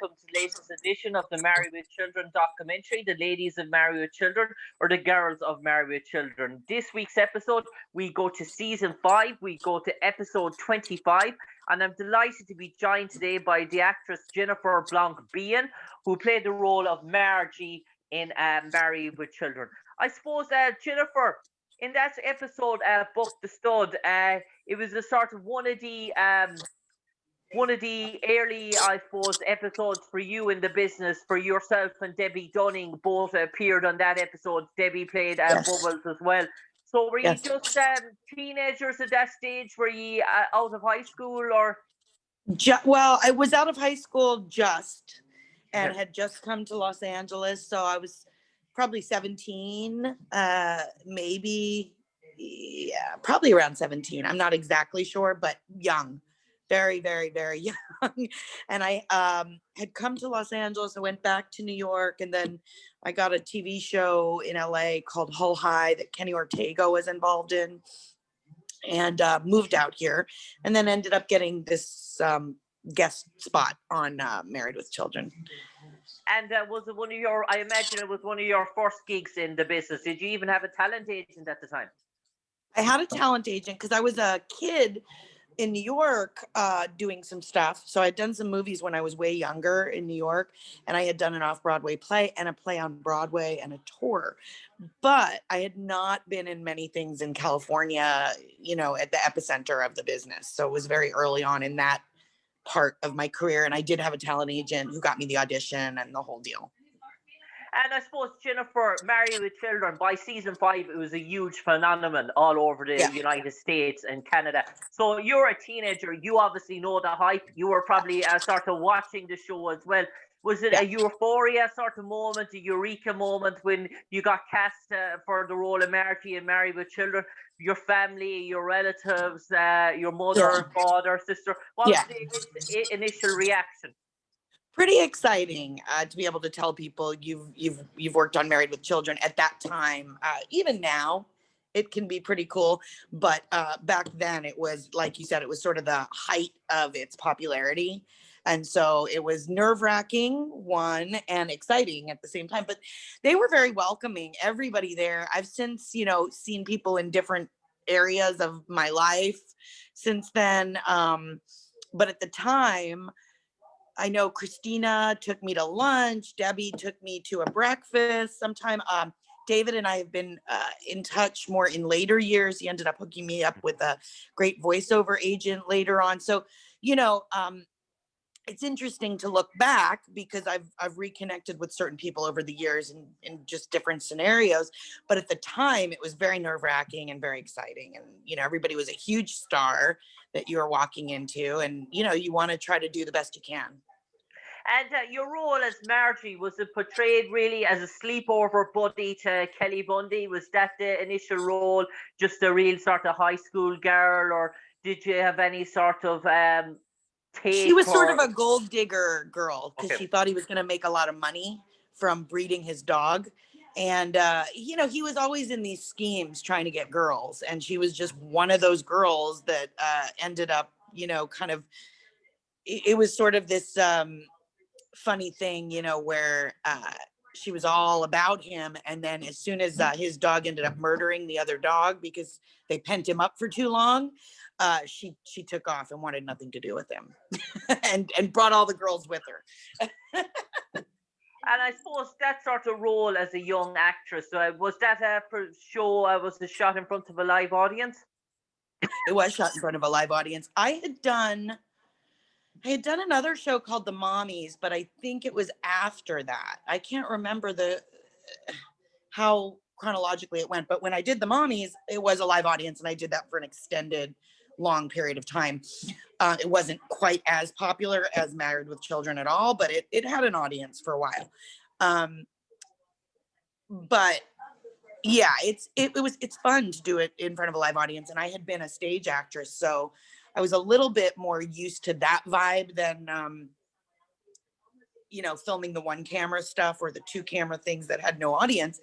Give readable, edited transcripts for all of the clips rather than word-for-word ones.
welcome to the latest edition of the Married with Children documentary, The Ladies of Married with Children, or The Girls of Married with Children. This week's episode, we go to season 5, we go to episode 25, and I'm delighted to be joined today by the actress Jennifer Blanc Biehn, who played the role of Margie in Married with Children. I suppose, Jennifer, in that episode, Buck the Stud, it was a sort of one of the early, I suppose, episodes for you in the business, for yourself and Debbie Dunning both appeared on that episode. Debbie played Bubbles as well. So were you just teenagers at that stage? Were you out of high school or? Well, I was out of high school and had just come to Los Angeles. So I was probably 17, probably around 17. I'm not exactly sure, but young. Very, very, very young. And I had come to Los Angeles. I went back to New York, and then I got a TV show in LA called Hull High that Kenny Ortega was involved in, and moved out here, and then ended up getting this guest spot on Married with Children. And was it I imagine it was one of your first gigs in the business. Did you even have a talent agent at the time? I had a talent agent because I was a kid in New York doing some stuff. So I'd done some movies when I was way younger in New York, and I had done an off-Broadway play and a play on Broadway and a tour. But I had not been in many things in California, at the epicenter of the business. So it was very early on in that part of my career. And I did have a talent agent who got me the audition and the whole deal. And I suppose, Jennifer, Married with Children, by season 5, it was a huge phenomenon all over the United States and Canada. So you're a teenager. You obviously know the hype. You were probably sort of watching the show as well. Was it a euphoria sort of moment, a eureka moment when you got cast for the role of Margie in Married with Children? Your family, your relatives, your mother, father, sister. What was the initial reaction? Pretty exciting to be able to tell people you've worked on Married with Children at that time. Even now, it can be pretty cool. But back then, it was, like you said, it was sort of the height of its popularity. And so it was nerve-wracking, one, and exciting at the same time. But they were very welcoming, everybody there. I've since, seen people in different areas of my life since then. But at the time, I know Christina took me to lunch. Debbie took me to a breakfast sometime. David and I have been in touch more in later years. He ended up hooking me up with a great voiceover agent later on. So, it's interesting to look back because I've reconnected with certain people over the years in just different scenarios. But at the time, it was very nerve-wracking and very exciting. And, everybody was a huge star that you were walking into. And, you want to try to do the best you can. And your role as Margie, was it portrayed really as a sleepover buddy to Kelly Bundy? Was that the initial role, just a real sort of high school girl, or did you have any sort of She was sort of a gold digger girl because she thought he was going to make a lot of money from breeding his dog. And, he was always in these schemes trying to get girls. And she was just one of those girls that ended up, kind of, it was sort of this funny thing, where she was all about him. And then as soon as his dog ended up murdering the other dog because they pent him up for too long, she took off and wanted nothing to do with him and brought all the girls with her. And I suppose that sort of role as a young actress, was that a show, was it shot in front of a live audience? It was shot in front of a live audience. I had done another show called The Mommies, but I think it was after that. I can't remember how chronologically it went, but when I did The Mommies, it was a live audience, and I did that for an extended long period of time. It wasn't quite as popular as Married with Children at all, but it had an audience for a while. But yeah, it's fun to do it in front of a live audience, and I had been a stage actress, so I was a little bit more used to that vibe than filming the one camera stuff or the two camera things that had no audience.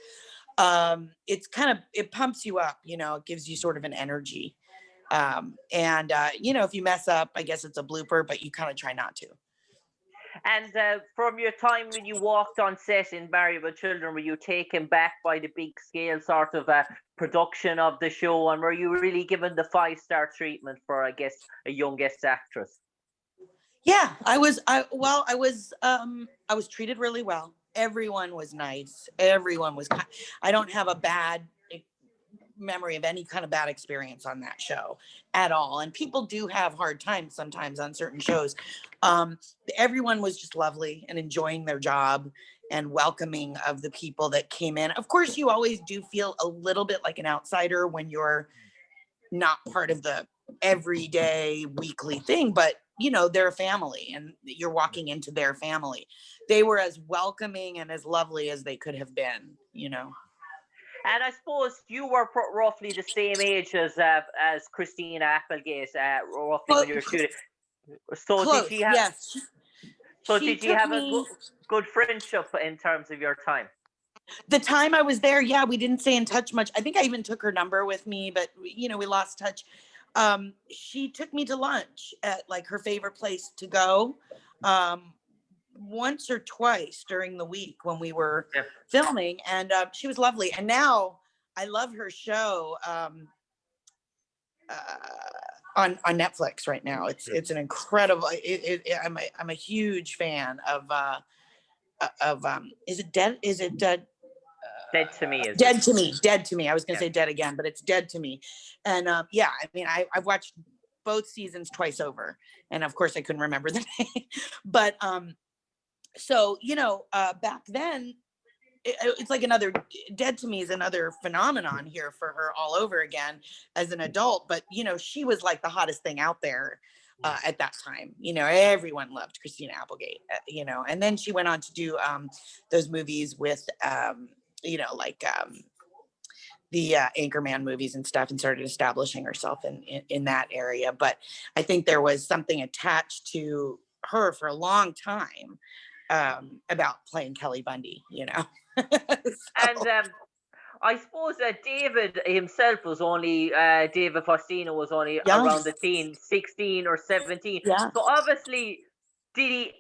It pumps you up, it gives you sort of an energy. If you mess up, I guess it's a blooper, but you kind of try not to. And from your time when you walked on set in Married with Children, were you taken back by the big scale sort of production of the show, and were you really given the 5-star treatment for, I guess, a young guest actress? Yeah, I was treated really well. Everyone was nice. Everyone was kind. I don't have a bad memory of any kind of bad experience on that show at all. And people do have hard times sometimes on certain shows. Everyone was just lovely and enjoying their job and welcoming of the people that came in. Of course, you always do feel a little bit like an outsider when you're not part of the everyday weekly thing, but you know, they're a family and you're walking into their family. They were as welcoming and as lovely as they could have been, you know. And I suppose you were roughly the same age as Christina Applegate, roughly when you were shooting. So close, did she have? Yes. So did you have a good friendship in terms of your time? The time I was there, yeah, we didn't stay in touch much. I think I even took her number with me, but you know, we lost touch. She took me to lunch at like her favorite place to go. Once or twice during the week when we were filming, and she was lovely. And now I love her show on Netflix right now. It's an incredible. I'm a huge fan of is it Dead? Is it Dead? Dead to Me. Dead to Me. Dead to Me. I was gonna say Dead again, but it's Dead to Me. And yeah, I mean, I've watched both seasons twice over, and of course I couldn't remember the name, but so, you know, back then, it's like another Dead to Me is another phenomenon here for her all over again as an adult. But, you know, she was like the hottest thing out there at that time. You know, everyone loved Christina Applegate, you know, and then she went on to do those movies with, you know, like the Anchorman movies and stuff, and started establishing herself in that area. But I think there was something attached to her for a long time. About playing Kelly Bundy, you know. And I suppose that David himself was only, David Faustino was only around the teen, 16 or 17. Yeah. So obviously,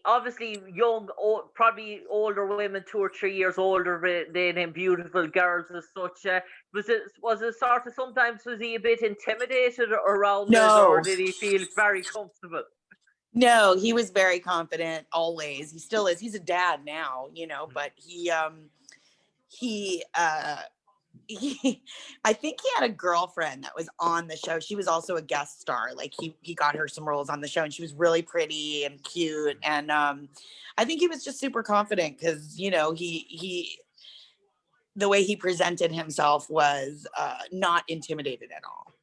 obviously young, probably older women, 2 or 3 years older than him, beautiful girls as such. Was it sort of, sometimes was he a bit intimidated around it, or did he feel very comfortable? No, he was very confident always. He still is. He's a dad now, you know, but I think he had a girlfriend that was on the show. She was also a guest star. Like he got her some roles on the show, and she was really pretty and cute. And I think he was just super confident because, you know, he the way he presented himself was not intimidated at all.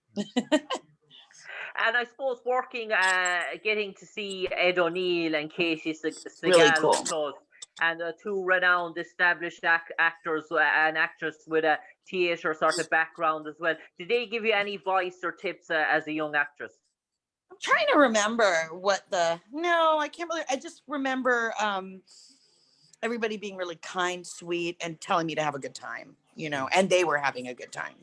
And I suppose working, getting to see Ed O'Neill and Katie Segal, really cool. And 2 renowned established actors and actress with a theatre sort of background as well. Did they give you any advice or tips as a young actress? I'm trying to remember no, I can't believe. I just remember everybody being really kind, sweet, and telling me to have a good time, you know, and they were having a good time.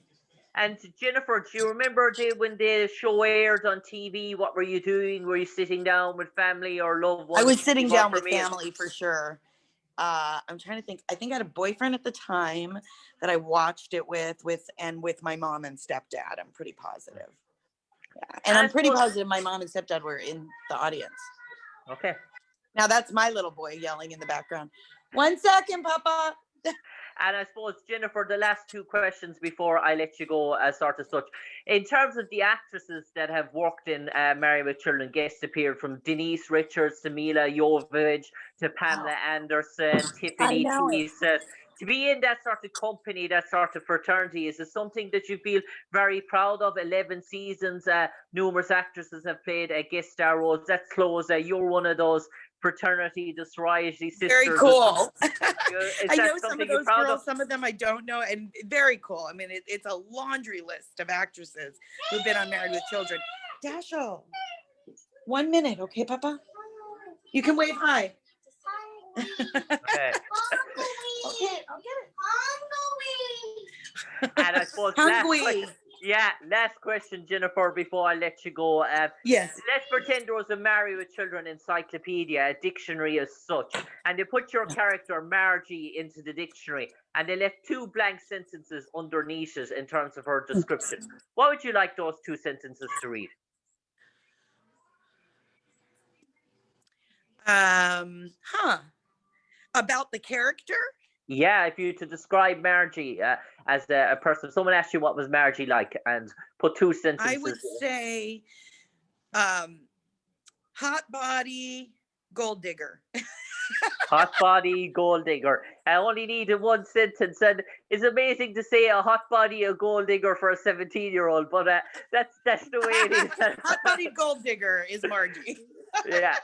And Jennifer, do you remember when the show aired on TV? What were you doing? Were you sitting down with family or loved ones? I was sitting down with family for sure. I'm trying to think. I think I had a boyfriend at the time that I watched it with my mom and stepdad. I'm pretty positive. Yeah. And I'm pretty positive my mom and stepdad were in the audience. Okay. Now that's my little boy yelling in the background. 1 second, Papa. And I suppose, Jennifer, the last 2 questions before I let you go, sort of such. In terms of the actresses that have worked in Married with Children, guest appeared, from Denise Richards to Mila Jovovich to Pamela Anderson, Tiffany Teese. To be in that sort of company, that sort of fraternity, is it something that you feel very proud of? 11 seasons, numerous actresses have played guest star roles. That's close. You're one of those fraternity, the sorority sisters. Very cool. I know some of those girls, some of them I don't know, and very cool. I mean, it's a laundry list of actresses who've been on Married with Children. Dasho, 1 minute, okay, Papa? You can wave hi. Okay. Okay, I'll get it. And I suppose Yeah, last question, Jennifer, before I let you go. Yes. Let's pretend there was a Married with Children encyclopedia, a dictionary as such, and they put your character Margie into the dictionary, and they left two blank sentences underneath it in terms of her description. What would you like those two sentences to read? About the character? Yeah, if you to describe Margie as a person, someone asked you what was Margie like, and put two sentences. I would say hot body, gold digger. Hot body, gold digger. I only needed one sentence, and it's amazing to say a hot body, a gold digger for a 17-year-old, but that's the way it is. Hot body gold digger is Margie. Yeah.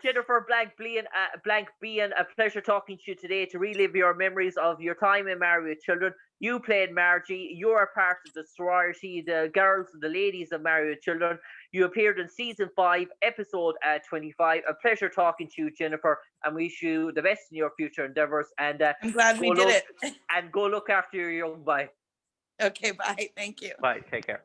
Jennifer Blanc Biehn, a pleasure talking to you today to relive your memories of your time in Married with Children. You played Margie. You're a part of the sorority, the girls and the ladies of Married with Children. You appeared in season 5, episode 25. A pleasure talking to you, Jennifer, and wish you the best in your future endeavors. And I'm glad we did it. And go look after your young boy. Okay, bye. Thank you. Bye. Take care.